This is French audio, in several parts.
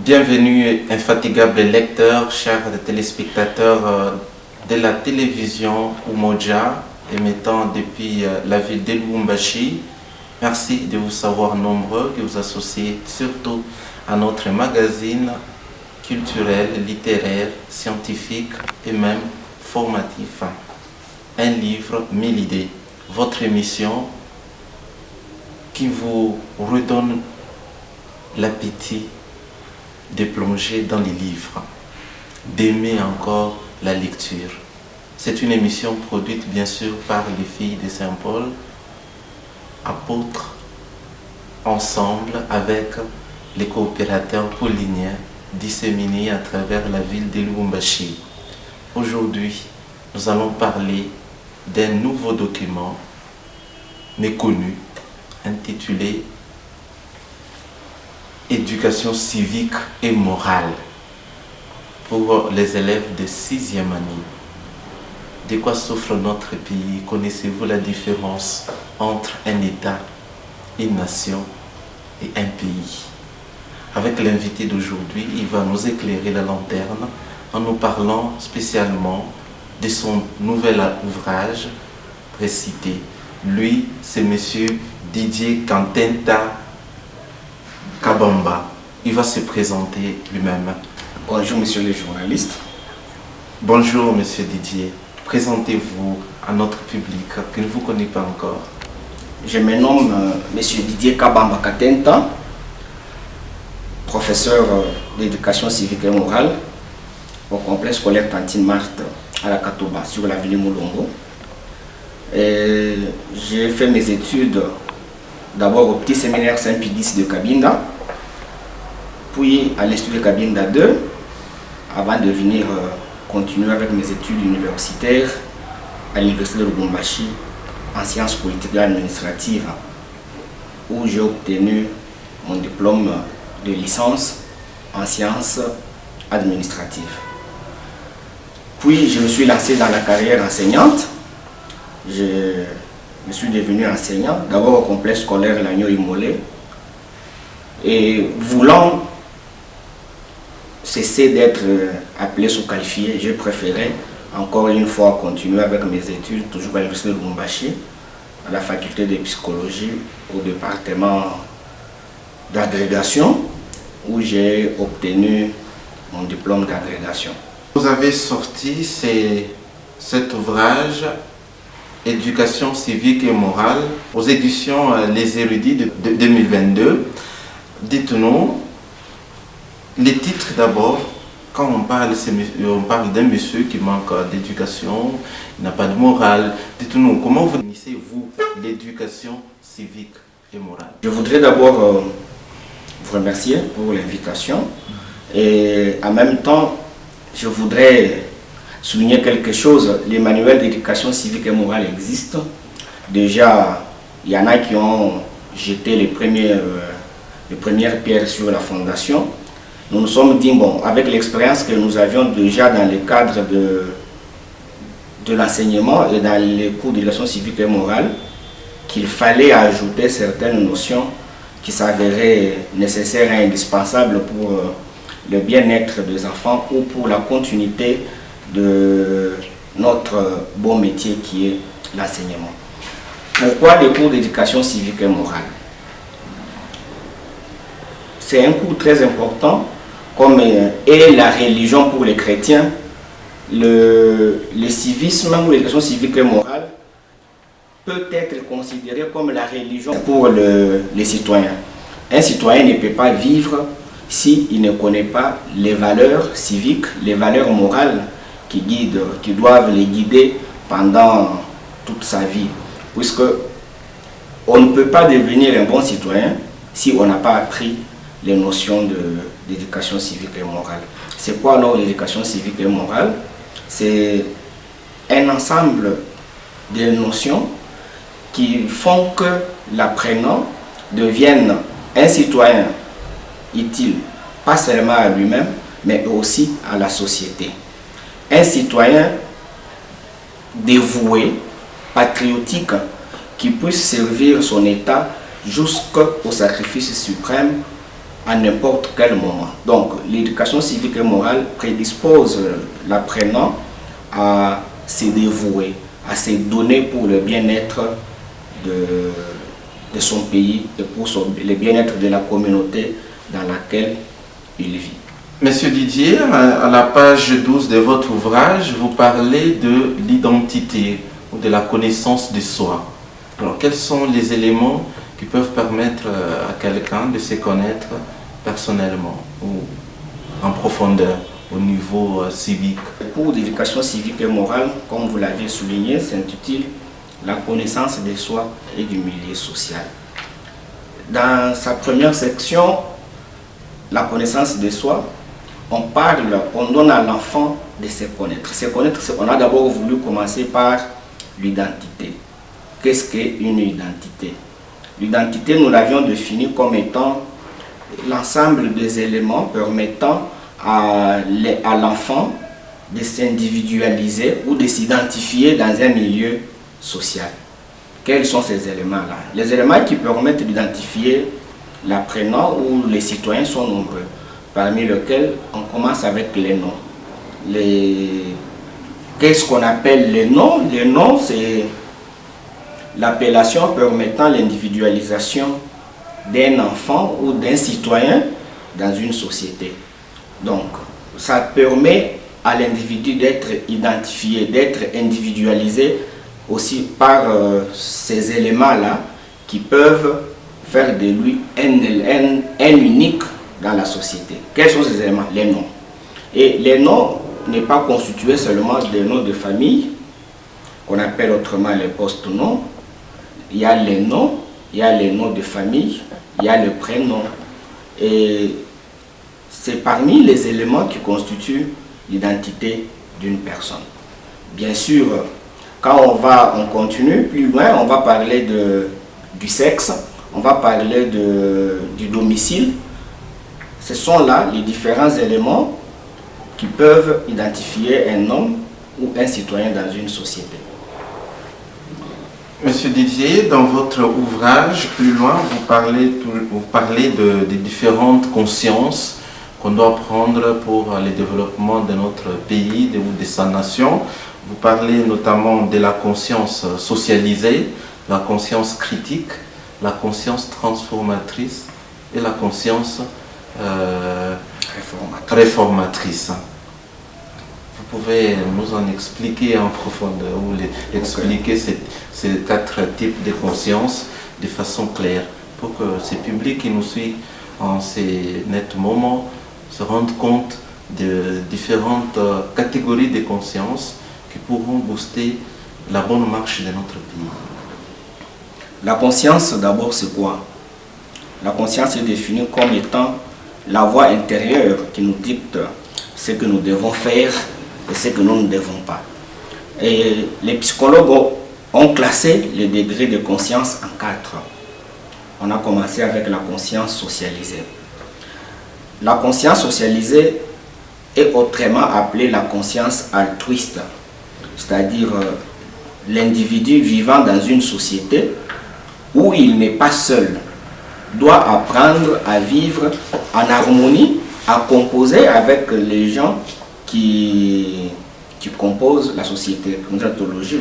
Bienvenue, infatigables lecteurs, chers téléspectateurs de la télévision Umoja, émettant depuis la ville de Lubumbashi. Merci de vous savoir nombreux, de vous associer surtout à notre magazine culturel, littéraire, scientifique et même formatif. Un livre, 1000 idées. Votre émission qui vous redonne l'appétit de plonger dans les livres, d'aimer encore la lecture. C'est une émission produite bien sûr par les filles de Saint-Paul, apôtres, ensemble avec les coopérateurs pauliniens disséminés à travers la ville de Lubumbashi. Aujourd'hui, nous allons parler d'un nouveau document méconnu intitulé Éducation civique et morale pour les élèves de 6e année. De quoi souffre notre pays? Connaissez-vous la différence entre un État, une nation et un pays? Avec l'invité d'aujourd'hui, il va nous éclairer la lanterne en nous parlant spécialement de son nouvel ouvrage précité. Lui, c'est monsieur Didier Kantenta Kabamba. Il va se présenter lui-même. Bonjour monsieur le journaliste. Bonjour monsieur Didier. Présentez-vous à notre public qui ne vous connaît pas encore. Je me nomme monsieur Didier Kabamba Katenta, professeur d'éducation civique et morale au complexe scolaire Tantine Marthe à la Katoba sur la ville Moulongo. J'ai fait mes études d'abord au petit séminaire Saint-Pidis de Cabinda, puis à l'Institut de Cabinda 2, avant de venir continuer avec mes études universitaires à l'Université de Lubumbashi en sciences politiques et administratives, où j'ai obtenu mon diplôme de licence en sciences administratives. Puis je me suis lancé dans la carrière enseignante. Je suis devenu enseignant, d'abord au complexe scolaire Lanyo Imolé, et voulant cesser d'être appelé sous-qualifié, j'ai préféré encore une fois continuer avec mes études, toujours à l'Université de Lubumbashi, à la faculté de psychologie, au département d'agrégation, où j'ai obtenu mon diplôme d'agrégation. Vous avez sorti cet ouvrage Éducation civique et morale aux éditions Les Érudits de 2022. Dites-nous les titres d'abord. Quand on parle d'un monsieur qui manque d'éducation, il n'a pas de morale. Dites-nous, comment vous définissez-vous l'éducation civique et morale? Je voudrais d'abord vous remercier pour l'invitation et en même temps, je voudrais souligner quelque chose. Les manuels d'éducation civique et morale existent. Déjà, il y en a qui ont jeté les premières pierres sur la fondation. Nous nous sommes dit, bon, avec l'expérience que nous avions déjà dans le cadre de l'enseignement et dans les cours d'éducation civique et morale, qu'il fallait ajouter certaines notions qui s'avéraient nécessaires et indispensables pour le bien-être des enfants ou pour la continuité de notre beau métier qui est l'enseignement. Pourquoi les cours d'éducation civique et morale? C'est un cours très important, comme est la religion pour les chrétiens. Le civisme ou l'éducation civique et morale peut être considéré comme la religion pour les citoyens. Un citoyen ne peut pas vivre s'il ne connaît pas les valeurs civiques, les valeurs morales qui doivent les guider pendant toute sa vie. Puisque on ne peut pas devenir un bon citoyen si on n'a pas appris les notions d'éducation civique et morale. C'est quoi alors l'éducation civique et morale? C'est un ensemble de notions qui font que l'apprenant devienne un citoyen utile, pas seulement à lui-même, mais aussi à la société. Un citoyen dévoué, patriotique, qui puisse servir son État jusqu'au sacrifice suprême à n'importe quel moment. Donc, l'éducation civique et morale prédispose l'apprenant à se dévouer, à se donner pour le bien-être de son pays et pour le bien-être de la communauté dans laquelle il vit. Monsieur Didier, à la page 12 de votre ouvrage, vous parlez de l'identité ou de la connaissance de soi. Alors, quels sont les éléments qui peuvent permettre à quelqu'un de se connaître personnellement ou en profondeur au niveau civique? Le cours d'éducation civique et morale, comme vous l'avez souligné, s'intitule La connaissance de soi et du milieu social. Dans sa première section, la connaissance de soi, on donne à l'enfant de se connaître. Se connaître, on a d'abord voulu commencer par l'identité. Qu'est-ce qu'est une identité? L'identité, nous l'avions définie comme étant l'ensemble des éléments permettant à l'enfant de s'individualiser ou de s'identifier dans un milieu social. Quels sont ces éléments-là? Les éléments qui permettent d'identifier l'apprenant ou les citoyens sont nombreux, parmi lesquels on commence avec les noms. Qu'est-ce qu'on appelle les noms? Les noms, c'est l'appellation permettant l'individualisation d'un enfant ou d'un citoyen dans une société. Donc, ça permet à l'individu d'être identifié, d'être individualisé aussi par ces éléments-là qui peuvent faire de lui un unique dans la société. Quels sont ces éléments? Les noms. Et les noms n'est pas constitué seulement des noms de famille, qu'on appelle autrement les post-noms. Il y a les noms, il y a les noms de famille, il y a le prénom. Et c'est parmi les éléments qui constituent l'identité d'une personne. Bien sûr, quand on continue plus loin, on va parler du sexe, on va parler du domicile. Ce sont là les différents éléments qui peuvent identifier un homme ou un citoyen dans une société. Monsieur Didier, dans votre ouvrage, plus loin, vous parlez des différentes consciences qu'on doit prendre pour le développement de notre pays ou de sa nation. Vous parlez notamment de la conscience socialisée, la conscience critique, la conscience transformatrice et la conscience réformatrice. Vous pouvez nous en expliquer en profondeur ou expliquer ces quatre types de conscience de façon claire pour que ces publics qui nous suivent en ces nets moments se rendent compte de différentes catégories de conscience qui pourront booster la bonne marche de notre pays. La conscience, d'abord, c'est quoi? La conscience est définie comme étant la voix intérieure qui nous dicte ce que nous devons faire et ce que nous ne devons pas. Et les psychologues ont classé les degrés de conscience en 4. On a commencé avec la conscience socialisée. La conscience socialisée est autrement appelée la conscience altruiste, c'est-à-dire l'individu vivant dans une société où il n'est pas seul, doit apprendre à vivre en harmonie, à composer avec les gens qui composent la société,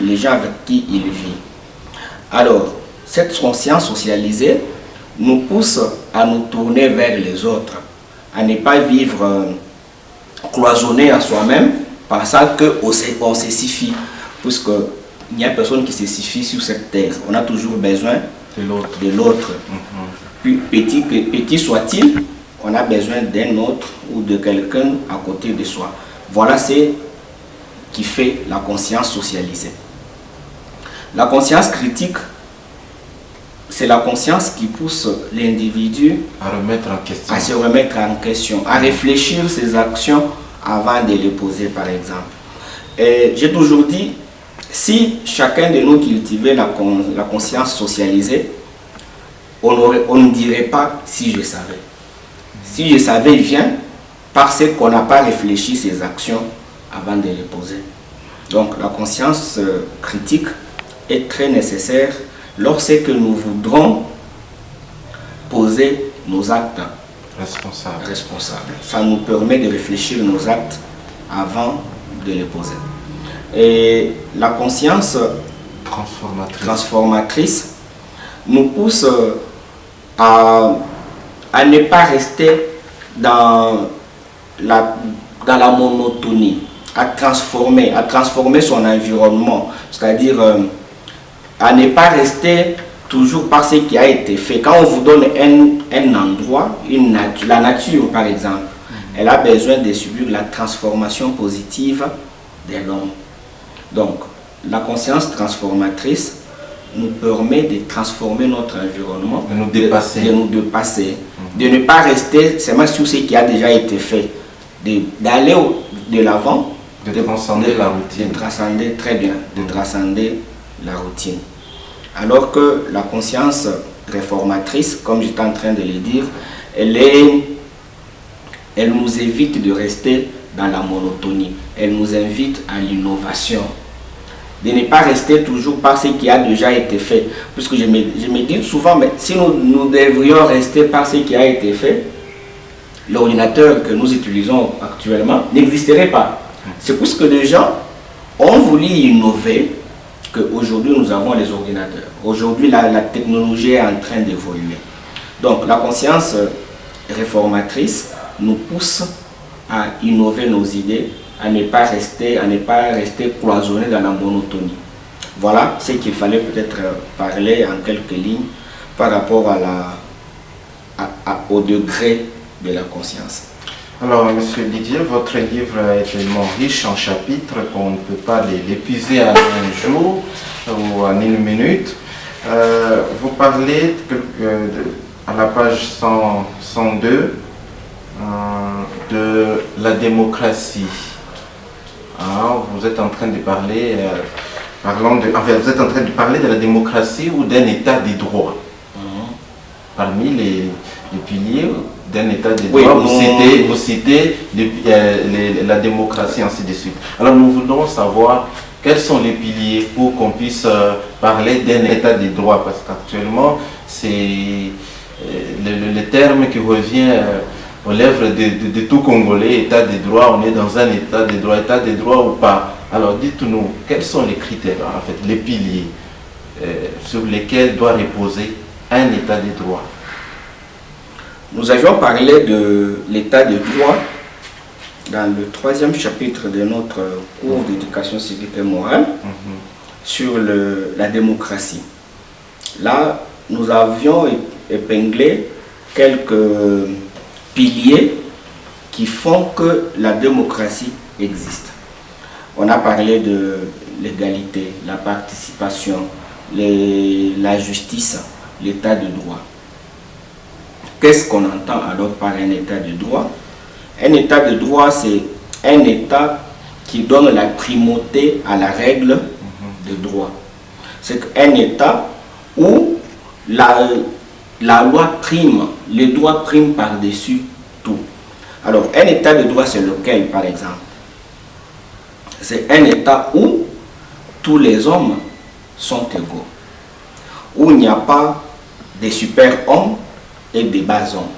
les gens avec qui il vit. Alors, cette conscience socialisée nous pousse à nous tourner vers les autres, à ne pas vivre cloisonné en soi-même, pensant qu'on se suffit, puisqu'il n'y a personne qui se suffit sur cette terre. On a toujours besoin de l'autre. Puis petit soit-il, on a besoin d'un autre ou de quelqu'un à côté de soi. Voilà ce qui fait la conscience socialisée. La conscience critique, c'est la conscience qui pousse l'individu à se remettre en question, à réfléchir ses actions avant de les poser, par exemple. J'ai toujours dit, si chacun de nous cultivait la conscience socialisée, on ne dirait pas si je savais. Si je savais vient parce qu'on n'a pas réfléchi ses actions avant de les poser. Donc la conscience critique est très nécessaire lorsque nous voudrons poser nos actes responsable. Ça nous permet de réfléchir nos actes avant de les poser. Et la conscience transformatrice nous pousse à ne pas rester dans la monotonie, à transformer son environnement, c'est-à-dire à ne pas rester toujours par ce qui a été fait. Quand on vous donne un endroit, la nature par exemple, elle a besoin de subir la transformation positive de l'homme. Donc, la conscience transformatrice nous permet de transformer notre environnement, de nous dépasser, de ne pas rester seulement sur ce qui a déjà été fait, d'aller de l'avant, de transcender la routine. De transcender, très bien, de transcender la routine. Alors que la conscience réformatrice, comme j'étais en train de le dire, elle nous évite de rester dans la monotonie. Elle nous invite à l'innovation. De ne pas rester toujours par ce qui a déjà été fait. Puisque je me dis souvent, mais si nous devrions rester par ce qui a été fait, l'ordinateur que nous utilisons actuellement n'existerait pas. C'est parce que les gens ont voulu innover qu'aujourd'hui nous avons les ordinateurs. Aujourd'hui, la technologie est en train d'évoluer. Donc la conscience réformatrice nous pousse à innover nos idées, à ne pas rester cloisonnés dans la monotonie. Voilà ce qu'il fallait peut-être parler en quelques lignes par rapport au degré de la conscience. Alors, Monsieur Didier, votre livre est tellement riche en chapitres qu'on ne peut pas l'épuiser en un jour ou en une minute. Vous parlez à la page 102 de la démocratie. Vous êtes en train de parler, vous êtes en train de parler de la démocratie ou d'un état des droits. Parmi les piliers d'un état des droits, vous citez la démocratie, ainsi de suite. Alors nous voulons savoir quels sont les piliers pour qu'on puisse parler d'un état des droits, parce qu'actuellement c'est le terme qui revient aux lèvres de tout Congolais, état des droits. On est dans un état des droits ou pas. Alors dites-nous, quels sont les critères, en fait, les piliers sur lesquels doit reposer un état des droits? Nous avions parlé de l'état de droit dans le 3e chapitre de notre cours d'éducation civique et morale sur la démocratie. Là, nous avions épinglé quelques piliers qui font que la démocratie existe. On a parlé de l'égalité, la participation, la justice, l'état de droit. Qu'est-ce qu'on entend alors par un état de droit? Un état de droit, c'est un état qui donne la primauté à la règle de droit. C'est un état où la loi prime, le droit prime par-dessus tout. Alors, un état de droit, c'est lequel, par exemple? C'est un état où tous les hommes sont égaux, où il n'y a pas de super-hommes et des bas hommes.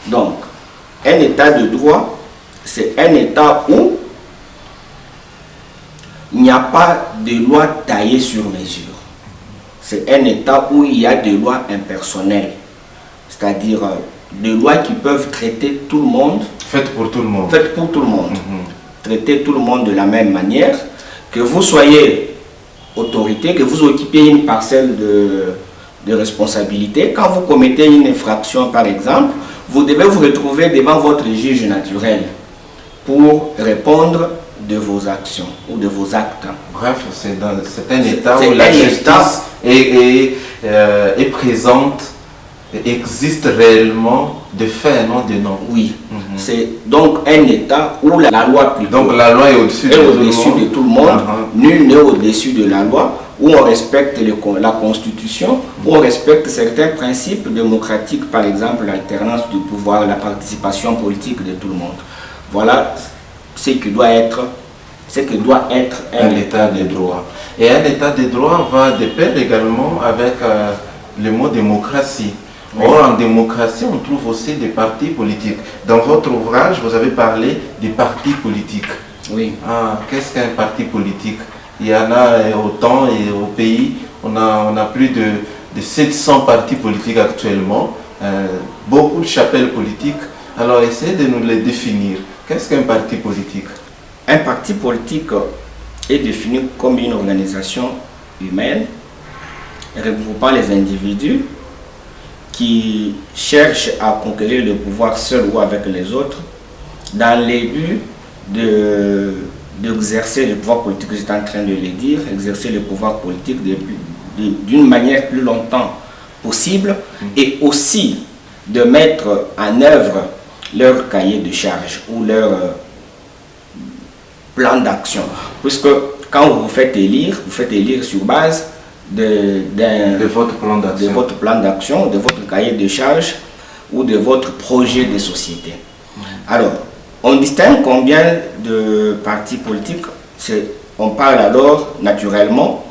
Donc, un état de droit, c'est un état où il n'y a pas de loi taillée sur mesure. C'est un état où il y a des lois impersonnelles, c'est-à-dire des lois qui peuvent traiter tout le monde. Faites pour tout le monde. Faites pour tout le monde. Traiter tout le monde de la même manière, que vous soyez autorité, que vous occupiez une parcelle de responsabilité. Quand vous commettez une infraction, par exemple, vous devez vous retrouver devant votre juge naturel pour répondre de vos actions ou de vos actes. Bref, c'est un état où la justice est présente, existe réellement de fait, non de nom. Oui, c'est donc un état où la loi plutôt. Donc la loi est au-dessus de tout le monde. Nul n'est au-dessus de la loi, où on respecte la constitution, où on respecte certains principes démocratiques, par exemple l'alternance du pouvoir, la participation politique de tout le monde. Voilà ce que doit être un état de droit. Et un état de droit va de pair également avec le mot démocratie. Oui. Or, en démocratie, on trouve aussi des partis politiques. Dans votre ouvrage, vous avez parlé des partis politiques. Oui. Ah, qu'est-ce qu'un parti politique? Il y en a autant et au pays, on a plus de 700 partis politiques actuellement, beaucoup de chapelles politiques. Alors, essayez de nous les définir. Qu'est-ce qu'un parti politique? Un parti politique est défini comme une organisation humaine regroupant les individus qui cherchent à conquérir le pouvoir seul ou avec les autres dans les buts d'exercer le pouvoir politique, j'étais en train de le dire, exercer le pouvoir politique d'une manière plus longtemps possible et aussi de mettre en œuvre leur cahier de charge ou leur plan d'action. Puisque quand vous faites élire sur base de votre plan d'action, de votre cahier de charge ou de votre projet de société. Alors, on distingue combien de partis politiques? On parle alors naturellement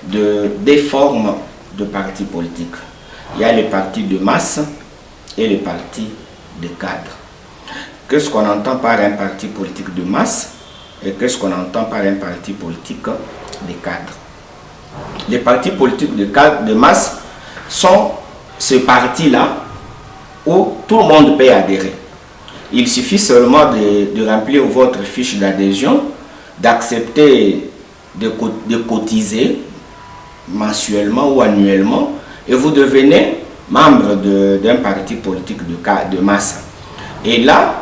des formes de partis politiques. Il y a les partis de masse et les partis de cadre. Qu'est-ce qu'on entend par un parti politique de masse et qu'est-ce qu'on entend par un parti politique de cadre? Les partis politiques de masse sont ce parti-là où tout le monde peut adhérer. Il suffit seulement de remplir votre fiche d'adhésion, d'accepter de cotiser mensuellement ou annuellement et vous devenez membre d'un parti politique de masse. Et là,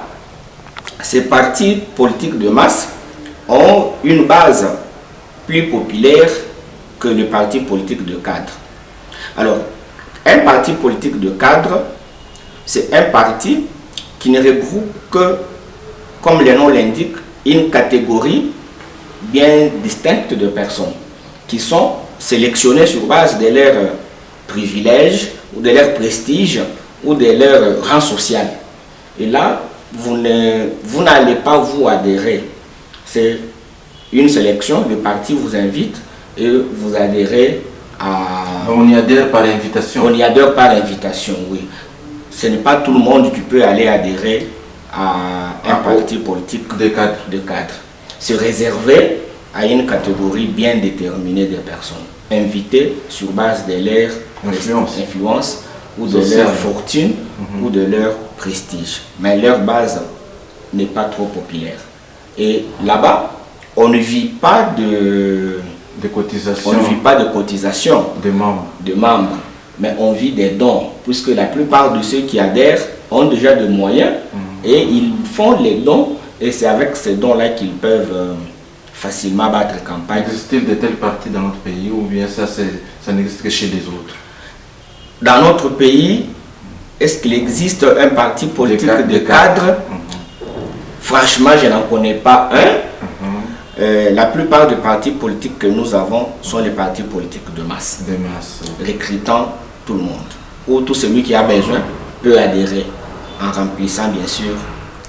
ces partis politiques de masse ont une base plus populaire que le parti politique de cadre. Alors, un parti politique de cadre, c'est un parti qui ne regroupe que, comme le nom l'indique, une catégorie bien distincte de personnes qui sont sélectionnées sur base de leurs privilèges ou de leur prestige ou de leur rang social. Et là, vous n'allez pas vous adhérer. C'est une sélection, le parti vous invite et vous adhérez à... On y adhère par invitation. On y adhère par invitation, oui. Ce n'est pas tout le monde qui peut aller adhérer à un parti politique de cadre. C'est réservé à une catégorie bien déterminée de personnes, invitées sur base de leur influence ou de sociale, leur fortune ou de leur prestige. Mais leur base n'est pas trop populaire. Et là-bas, on ne vit pas de cotisation. On ne vit pas de cotisation de membres, mais on vit des dons, puisque la plupart de ceux qui adhèrent ont déjà des moyens et ils font les dons et c'est avec ces dons-là qu'ils peuvent facilement battre campagne. Existe-t-il de tels partis dans notre pays ou bien ça n'existe que chez les autres? Dans notre pays, est-ce qu'il existe un parti politique de cadre? Franchement, je n'en connais pas un. La plupart des partis politiques que nous avons sont les partis politiques de masse, recrutant tout le monde. Ou tout celui qui a besoin peut adhérer en remplissant bien sûr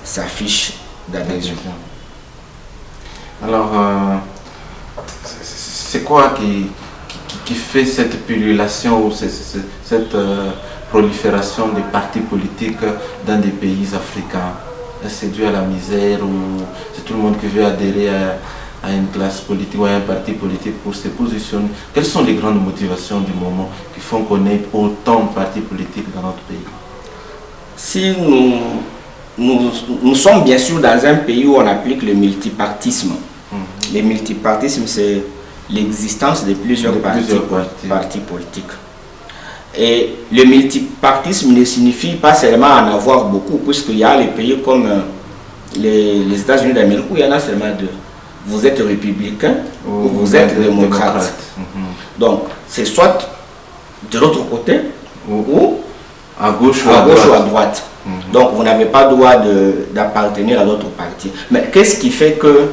sa fiche d'adhésion. Alors, c'est quoi qui fait cette pullulation ou cette prolifération des partis politiques dans des pays africains? C'est dû à la misère ou c'est tout le monde qui veut adhérer à une classe politique ou à un parti politique pour se positionner? Quelles sont les grandes motivations du moment qui font qu'on ait autant de partis politiques dans notre pays? Si nous sommes bien sûr dans un pays où on applique le multipartisme. Le multipartisme, c'est l'existence de plusieurs partis politiques. Et le multipartisme ne signifie pas seulement en avoir beaucoup, puisqu'il y a les pays comme les États-Unis d'Amérique où il y en a seulement deux. Vous êtes républicain ou vous êtes démocrate. Donc, c'est soit de l'autre côté ou à gauche ou à droite. Donc, vous n'avez pas le droit d'appartenir à d'autres partis. Mais qu'est-ce qui fait que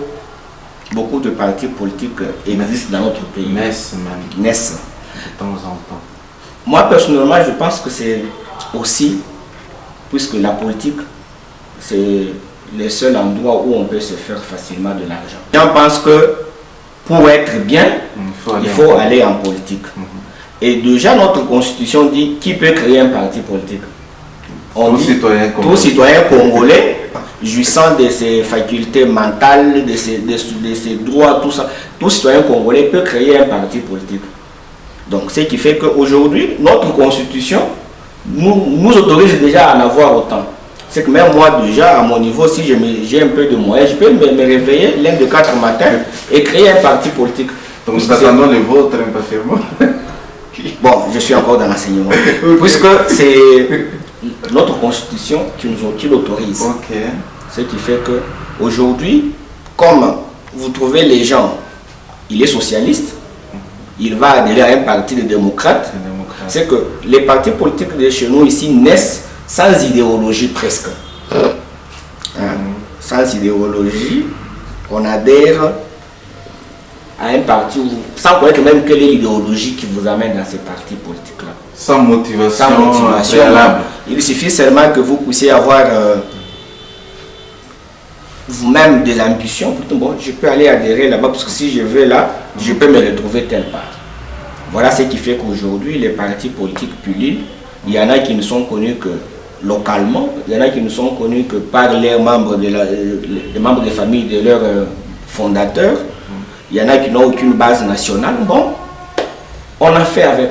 beaucoup de partis politiques existent dans notre pays? Naissent. De temps en temps. Moi, personnellement, je pense que c'est aussi, puisque la politique, c'est le seul endroit où on peut se faire facilement de l'argent. Je pense que pour être bien, il faut aller en politique. Et déjà, notre constitution dit qui peut créer un parti politique. On dit tout citoyen congolais, jouissant de ses facultés mentales, de ses droits, tout ça, tout citoyen congolais peut créer un parti politique. Donc, ce qui fait qu'aujourd'hui, notre constitution nous autorise déjà à en avoir autant. C'est que même moi, déjà, à mon niveau, si j'ai un peu de moyens, je peux me réveiller lundi de 4 matins et créer un parti politique. Donc, nous attendons les vôtres impatiemment. Bon, je suis encore dans l'enseignement. Puisque c'est notre constitution qui l'autorise. Okay. Ce qui fait qu'aujourd'hui, comme vous trouvez les gens, il est socialiste, il va adhérer à un parti de démocrates. C'est que les partis politiques de chez nous ici naissent sans idéologie presque. Sans idéologie, on adhère à un parti sans connaître même quelle est l'idéologie qui vous amène dans ces partis politiques-là. Sans motivation, préalable. Il suffit seulement que vous puissiez avoir vous-même des ambitions. Bon, je peux aller adhérer là-bas parce que si je vais là, je peux me retrouver telle part. Voilà ce qui fait qu'aujourd'hui, les partis politiques pullulent. Il y en a qui ne sont connus que localement, il y en a qui ne sont connus que par les membres les membres des familles de leurs fondateurs. Il y en a qui n'ont aucune base nationale. Bon, on a fait avec.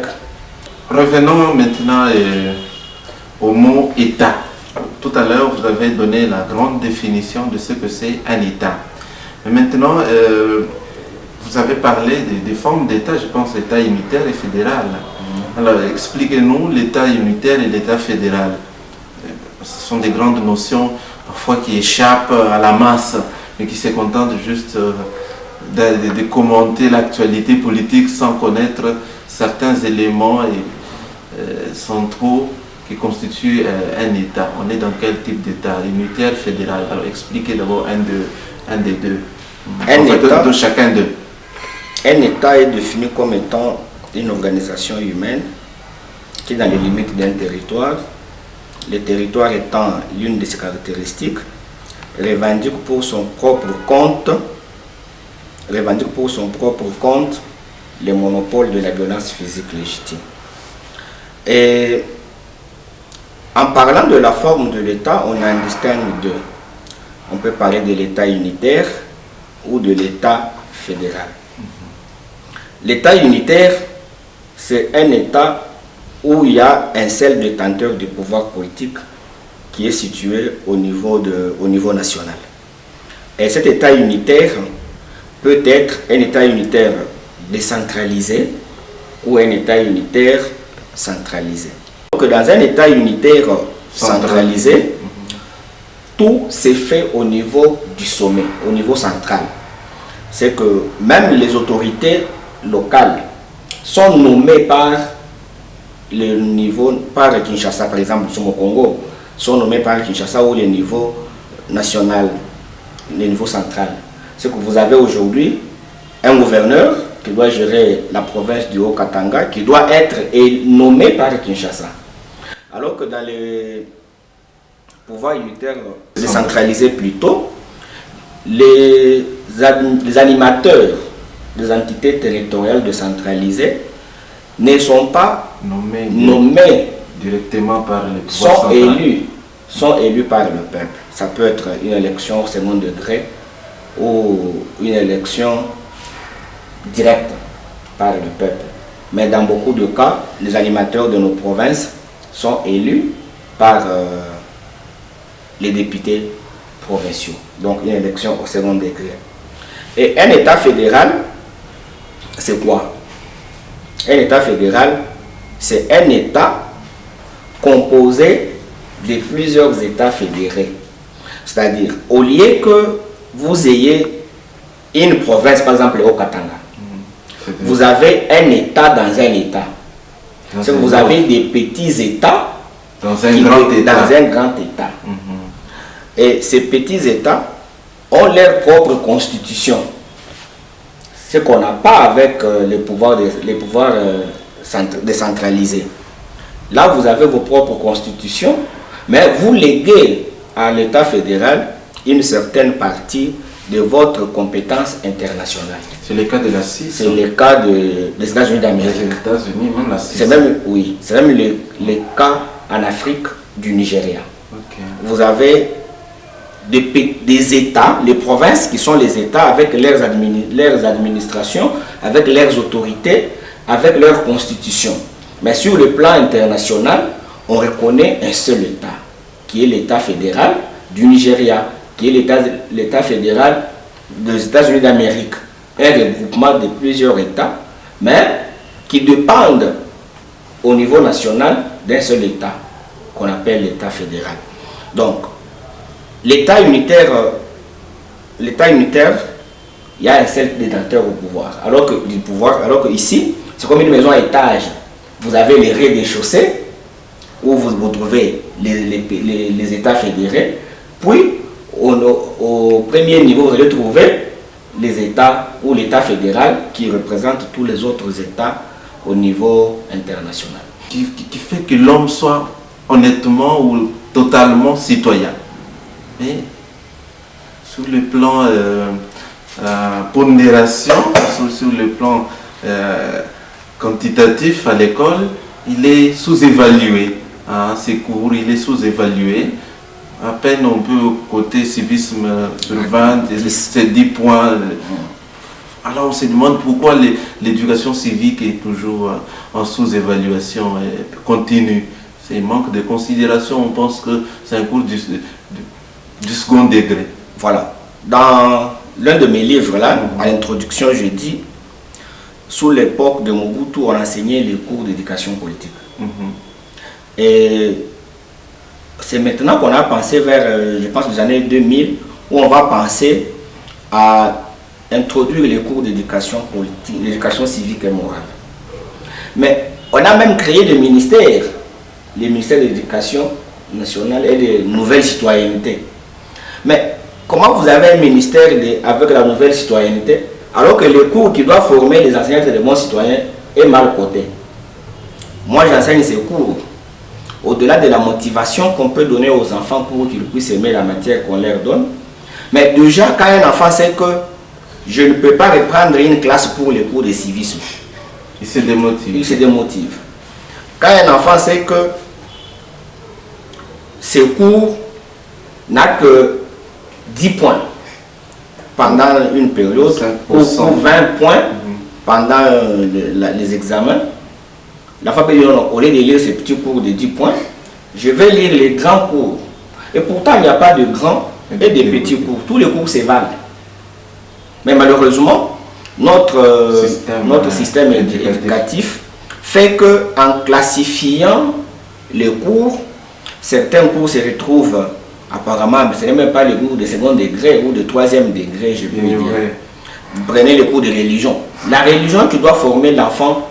Revenons maintenant au mot État. Tout à l'heure, vous avez donné la grande définition de ce que c'est un État. Mais maintenant, vous avez parlé des formes d'État, je pense l'État unitaire et fédéral. Alors, expliquez-nous l'État unitaire et l'État fédéral. Ce sont des grandes notions, parfois qui échappent à la masse, mais qui se contentent juste de commenter l'actualité politique sans connaître certains éléments centraux qui constituent un État. On est dans quel type d'État? Unitaire, fédéral? Alors expliquez d'abord un des deux. De chacun d'eux. Un État est défini comme étant une organisation humaine qui est dans les limites d'un territoire. Le territoire étant l'une de ses caractéristiques, revendique pour son propre compte les monopoles de la violence physique légitime. Et en parlant de la forme de l'État, on en distingue deux. On peut parler de l'État unitaire ou de l'État fédéral. L'État unitaire, c'est un État où il y a un seul détenteur du pouvoir politique qui est situé au niveau national. Et cet État unitaire peut être un État unitaire décentralisé ou un État unitaire centralisé. Donc dans un État unitaire centralisé, tout s'est fait au niveau du sommet, au niveau central. C'est que même les autorités locales sont nommées par le niveau, par Kinshasa, par exemple, au Congo, sont nommées par Kinshasa ou le niveau national, le niveau central. C'est que vous avez aujourd'hui un gouverneur qui doit gérer la province du Haut-Katanga, qui doit être nommé par Kinshasa. Alors que dans les pouvoirs unitaires décentralisés plutôt, les animateurs des entités territoriales décentralisées ne sont pas nommés directement par le pouvoir central. Sont élus par le peuple. Ça peut être une élection au second degré ou une élection directe par le peuple. Mais dans beaucoup de cas, les animateurs de nos provinces sont élus par les députés provinciaux. Donc une élection au second degré. Et un État fédéral, c'est quoi? Un État fédéral, c'est un État composé de plusieurs États fédérés. C'est-à-dire, au lieu que vous ayez une province, par exemple au Katanga, vous avez un État dans un État. Vous avez des petits États dans un grand État. Et ces petits États ont leur propre constitution. Ce qu'on n'a pas avec les pouvoirs décentralisés. Là, vous avez vos propres constitutions, mais vous léguez à l'État fédéral une certaine partie de votre compétence internationale. C'est le cas de la CIS. C'est le cas des États-Unis d'Amérique. Les États-Unis, même la CIS. C'est même, oui, c'est même le cas en Afrique du Nigeria. Okay. Vous avez des États, les provinces qui sont les États avec leurs administrations, avec leurs autorités, avec leur constitution. Mais sur le plan international, on reconnaît un seul État, qui est l'État fédéral du Nigeria, qui est l'État fédéral des États-Unis d'Amérique. Un regroupement de plusieurs États, mais qui dépendent au niveau national d'un seul État, qu'on appelle l'État fédéral. Donc, l'État unitaire, il y a un seul détenteur au pouvoir. Alors que ici, c'est comme une maison à étage. Vous avez les rez-de-chaussée, où vous trouvez les États fédérés. Puis, au premier niveau, vous allez trouver les États ou l'État fédéral qui représente tous les autres États au niveau international. Qui fait que l'homme soit honnêtement ou totalement citoyen. Mais sur le plan pondération, sur le plan quantitatif à l'école, il est sous-évalué. Hein, ses cours, il est sous-évalué. À peine on peut côté civisme sur 20, c'est 10 points. Alors on se demande pourquoi l'éducation civique est toujours en sous-évaluation continue. C'est un manque de considération, on pense que c'est un cours du second degré. Voilà. Dans l'un de mes livres, là, à l'introduction, je dis, sous l'époque de Mobutu, on enseignait les cours d'éducation politique. Et c'est maintenant qu'on a pensé vers, je pense, les années 2000, où on va penser à introduire les cours d'éducation politique, d'éducation civique et morale. Mais on a même créé des ministères, les ministères de l'éducation nationale et de nouvelle citoyenneté. Mais comment vous avez un ministère avec la nouvelle citoyenneté, alors que le cours qui doit former les enseignants de bons citoyens est mal coté? Moi, j'enseigne ces cours. Au-delà de la motivation qu'on peut donner aux enfants pour qu'ils puissent aimer la matière qu'on leur donne. Mais déjà, quand un enfant sait que je ne peux pas reprendre une classe pour les cours de civisme, il se démotive. Il se démotive. Quand un enfant sait que ce cours n'a que 10 points pendant une période, ou 20 points pendant les examens, l'enfant peut dire non, au lieu de lire ces petits cours de 10 points, je vais lire les grands cours. Et pourtant, il n'y a pas de grands et de petits cours. Tous les cours se valent. Mais malheureusement, notre système éducatif fait qu'en classifiant les cours, certains cours se retrouvent apparemment, ce n'est même pas les cours de second degré ou de troisième degré, je peux dire. Prenez les cours de religion. La religion qui doit former l'enfant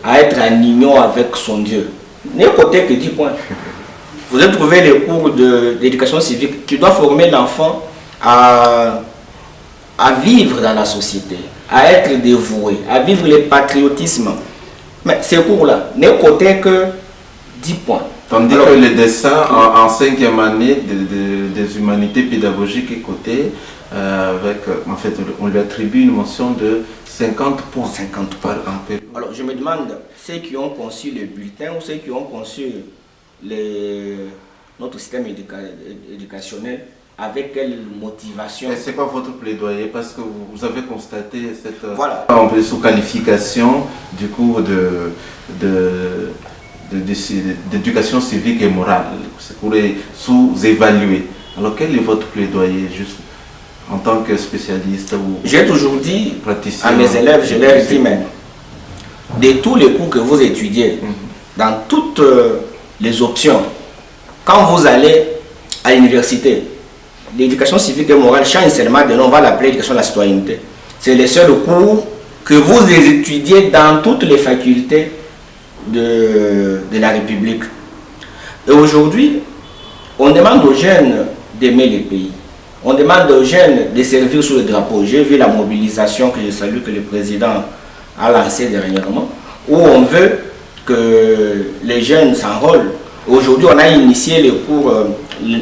à être en union avec son Dieu n'est côté que 10 points. Vous allez trouver les cours d'éducation civique qui doivent former l'enfant à vivre dans la société, à être dévoué, à vivre le patriotisme. Mais ces cours-là n'est côté que 10 points. Tandis que le dessin en 5e année des humanités pédagogiques est coté avec, en fait, on lui attribue une mention de 50 points. 50 points. Alors je me demande, ceux qui ont conçu le bulletin ou ceux qui ont conçu notre système éducationnel, avec quelle motivation? C'est quoi votre plaidoyer? Parce que vous avez constaté cette voilà. Sous-qualification du cours d'éducation civique et morale. C'est pour les sous-évaluer. Alors quel est votre plaidoyer juste en tant que spécialiste ou j'ai toujours dit praticien, à mes élèves, je leur dis même, de tous les cours que vous étudiez, dans toutes les options, quand vous allez à l'université, l'éducation civique et morale change seulement de nom, on va l'appeler l'éducation de la citoyenneté. C'est le seul cours que vous étudiez dans toutes les facultés de la République. Et aujourd'hui, on demande aux jeunes d'aimer le pays. On demande aux jeunes de servir sous le drapeau. J'ai vu la mobilisation que je salue que le président a lancée dernièrement, où on veut que les jeunes s'enrôlent. Aujourd'hui, on a initié les cours,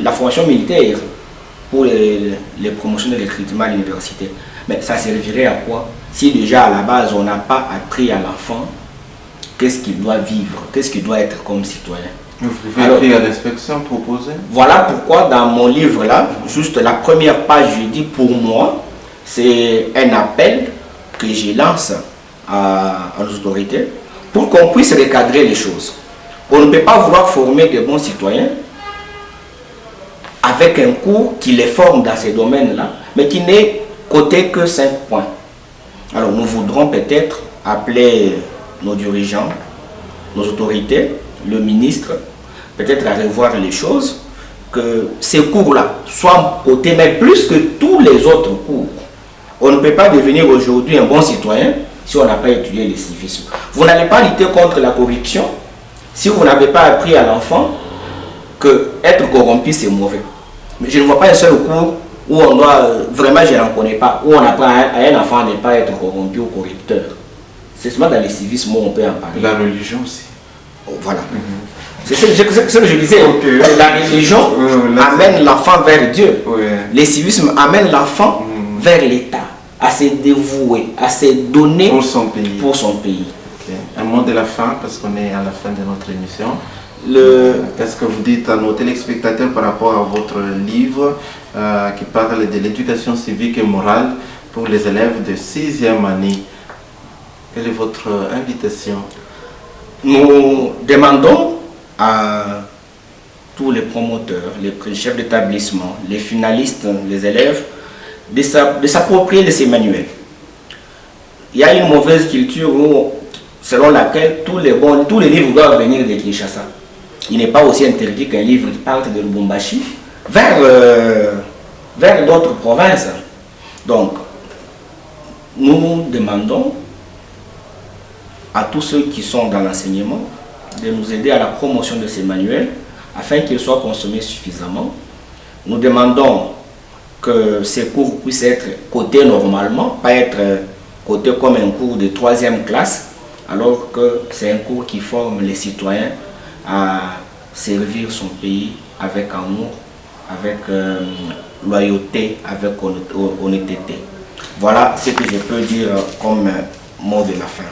la formation militaire. pour les promotions de recrutement à l'université. Mais ça servirait à quoi si déjà à la base on n'a pas appris à l'enfant qu'est-ce qu'il doit vivre, qu'est-ce qu'il doit être comme citoyen. Vous pouvez écrire à l'inspection, proposer. Voilà pourquoi dans mon livre là, juste la première page, je dis pour moi, c'est un appel que je lance aux autorités pour qu'on puisse recadrer les choses. On ne peut pas vouloir former de bons citoyens avec un cours qui les forme dans ces domaines-là, mais qui n'est coté que 5 points. Alors nous voudrons peut-être appeler nos dirigeants, nos autorités, le ministre, peut-être à revoir les choses, que ces cours-là soient cotés, mais plus que tous les autres cours. On ne peut pas devenir aujourd'hui un bon citoyen si on n'a pas étudié le civisme. Vous n'allez pas lutter contre la corruption si vous n'avez pas appris à l'enfant que être corrompu c'est mauvais. Mais je ne vois pas un seul cours où on doit, vraiment je n'en connais pas, où on apprend à un enfant à ne pas être corrompu ou corrupteur. C'est seulement dans le civisme où on peut en parler. La religion aussi. Oh, voilà. C'est ce que je disais. Okay. La religion amène l'enfant vers Dieu. Ouais. Le civisme amène l'enfant vers l'État, à se dévouer, à se donner pour son pays. Pour son pays. Okay. Un mot de la fin, parce qu'on est à la fin de notre émission. Qu'est-ce que vous dites à nos téléspectateurs par rapport à votre livre qui parle de l'éducation civique et morale pour les élèves de 6e année? Quelle est votre invitation? Nous demandons à tous les promoteurs, les chefs d'établissement, les finalistes, les élèves, de s'approprier ces manuels. Il y a une mauvaise culture selon laquelle tous les livres doivent venir de Kinshasa. Il n'est pas aussi interdit qu'un livre parte de Lubumbashi vers d'autres provinces. Donc, nous demandons à tous ceux qui sont dans l'enseignement de nous aider à la promotion de ces manuels afin qu'ils soient consommés suffisamment. Nous demandons que ces cours puissent être cotés normalement, pas être cotés comme un cours de 3e classe, alors que c'est un cours qui forme les citoyens à servir son pays avec amour, avec loyauté, avec honnêteté. Voilà ce que je peux dire comme mot de la fin.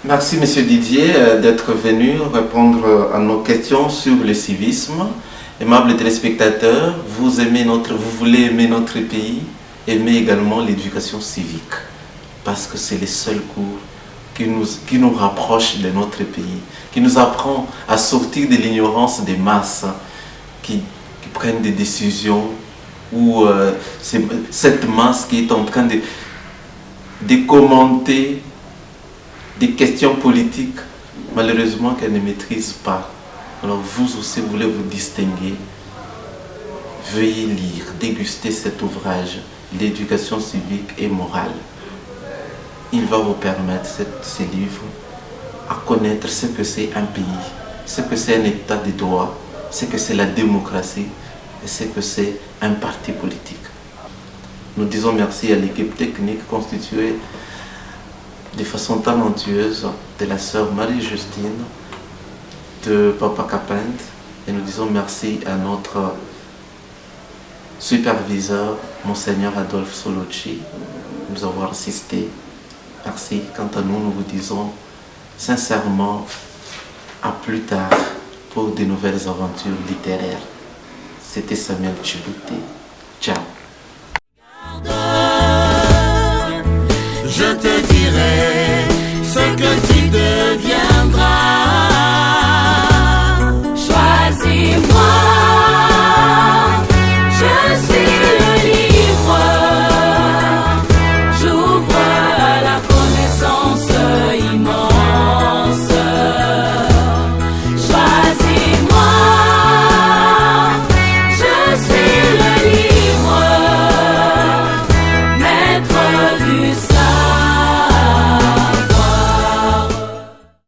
Merci M. Didier d'être venu répondre à nos questions sur le civisme. Aimables téléspectateurs, vous voulez aimer notre pays, aimez également l'éducation civique, parce que c'est le seul cours qui nous rapproche de notre pays, qui nous apprend à sortir de l'ignorance des masses qui prennent des décisions, ou cette masse qui est en train de commenter des questions politiques, malheureusement qu'elle ne maîtrise pas. Alors vous aussi voulez vous distinguer, veuillez lire, déguster cet ouvrage, l'éducation civique et morale. Il va vous permettre, ces livres, à connaître ce que c'est un pays, ce que c'est un état de droit, ce que c'est la démocratie et ce que c'est un parti politique. Nous disons merci à l'équipe technique constituée de façon talentueuse de la sœur Marie-Justine, de Papa Capent, et nous disons merci à notre superviseur, Monseigneur Adolphe Soloci, de nous avoir assistés. Merci. Quant à nous, nous vous disons sincèrement à plus tard pour de nouvelles aventures littéraires. C'était Samuel Chibuté. Ciao. Je te dirai ce que tu deviens.